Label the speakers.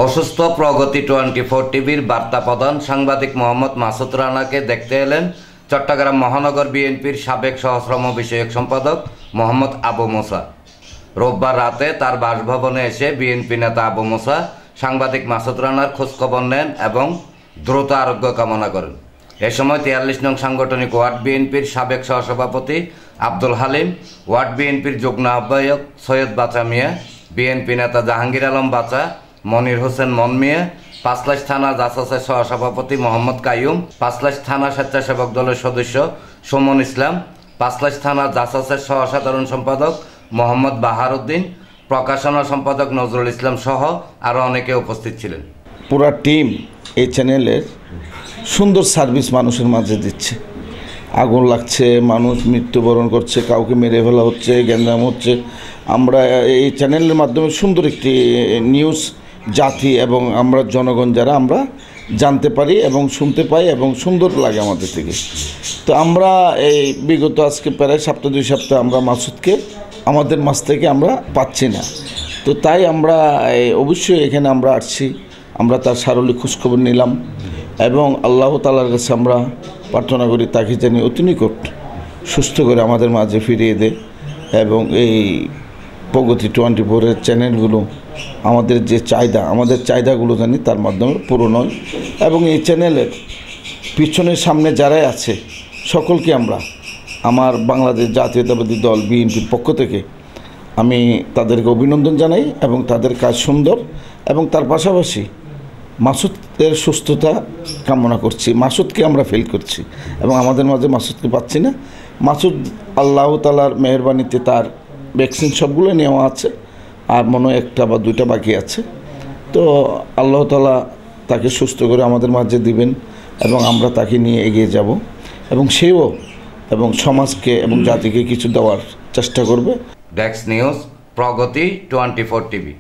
Speaker 1: অসুস্থ প্রগতি 24 টিভির বার্তা প্রধান সাংবাদিক মোহাম্মদ মাসুদ রানাকে দেখতে এলেন চট্টগ্রাম মহানগর বিএনপির সাবেক সহশ্রম বিষয়ক সম্পাদক মোহাম্মদ আবু মুসা। রোববার রাতে তার বাসভবনে এসে বিএনপি নেতা আবু মুসা সাংবাদিক মাসুদ রানার খোঁজখবর নেন এবং দ্রুত আরোগ্য কামনা করেন। এ সময় 43 নং সাংগঠনিক ওয়ার্ড বিএনপির সাবেক সহসভাপতি আব্দুল হালিম, ওয়ার্ড বিএনপির যুগ্ম আহ্বায়ক সৈয়দ বাচা মিয়া, বিএনপি নেতা জাহাঙ্গীর আলম বাচা, মনির হোসেন মন মিয়া, পাঁচলাইশ থানা জাসাসের সহসভাপতি মোহাম্মদ কাইয়ুম, পাঁচলাইশ থানা স্বেচ্ছাসেবক দলের সদস্য সুমন ইসলাম, পাঁচলাইশ থানা জাসাসের সহসাধারণ সম্পাদক মোহাম্মদ বাহার উদ্দিন, প্রকাশনা সম্পাদক নজরুল ইসলাম সহ আরও অনেকে উপস্থিত ছিলেন।
Speaker 2: পুরা টিম এই চ্যানেলের সুন্দর সার্ভিস মানুষের মাঝে দিচ্ছে। আগুন লাগছে, মানুষ মৃত্যুবরণ করছে, কাউকে মেরে ফেলা হচ্ছে, গ্যাঞ্জাম হচ্ছে। আমরা এই চ্যানেলের মাধ্যমে সুন্দর একটি নিউজ জাতি এবং আমরা জনগণ যারা আমরা জানতে পারি এবং শুনতে পাই এবং সুন্দর লাগে আমাদের থেকে। তো আমরা এই বিগত আজকে প্রায় সপ্তাহ 2 সপ্তাহ আমরা মাসুদকে আমাদের মাছ থেকে আমরা পাচ্ছি না। তো তাই আমরা অবশ্যই এখানে আমরা আসছি, আমরা তার সারলীন খোঁজখবর নিলাম এবং আল্লাহ তাআলার কাছে আমরা প্রার্থনা করি তাকে জানি অতি নিকট সুস্থ করে আমাদের মাঝে ফিরিয়ে দেয় এবং এই প্রগতি 24-এর চ্যানেলগুলো আমাদের যে চাহিদা, আমাদের চাহিদাগুলো জানি তার মাধ্যমে পূরণ হয় এবং এই চ্যানেলের পিছনের সামনে যারাই আছে সকলকে আমরা আমার বাংলাদেশ জাতীয়তাবাদী দল বিএনপির পক্ষ থেকে আমি তাদেরকে অভিনন্দন জানাই এবং তাদের কাজ সুন্দর এবং তার পাশাপাশি মাসুদের সুস্থতা কামনা করছি। মাসুদকে আমরা ফিল করছি এবং আমাদের মাঝে মাসুদকে পাচ্ছি না। মাসুদ আল্লাহ তাআলার মেহেরবানিতে তার ভ্যাকসিন সবগুলো নেওয়া আছে, আর মনে হয় 1টা বা 2টা বাকি আছে। তো আল্লাহ তাআলা তাকে সুস্থ করে আমাদের মাঝে দিবেন এবং আমরা তাকে নিয়ে এগিয়ে যাব এবং সেও এবং সমাজকে এবং জাতিকে কিছু দেওয়ার চেষ্টা করবে।
Speaker 1: ডেস্ক নিউজ, প্রগতি 24 টিভি।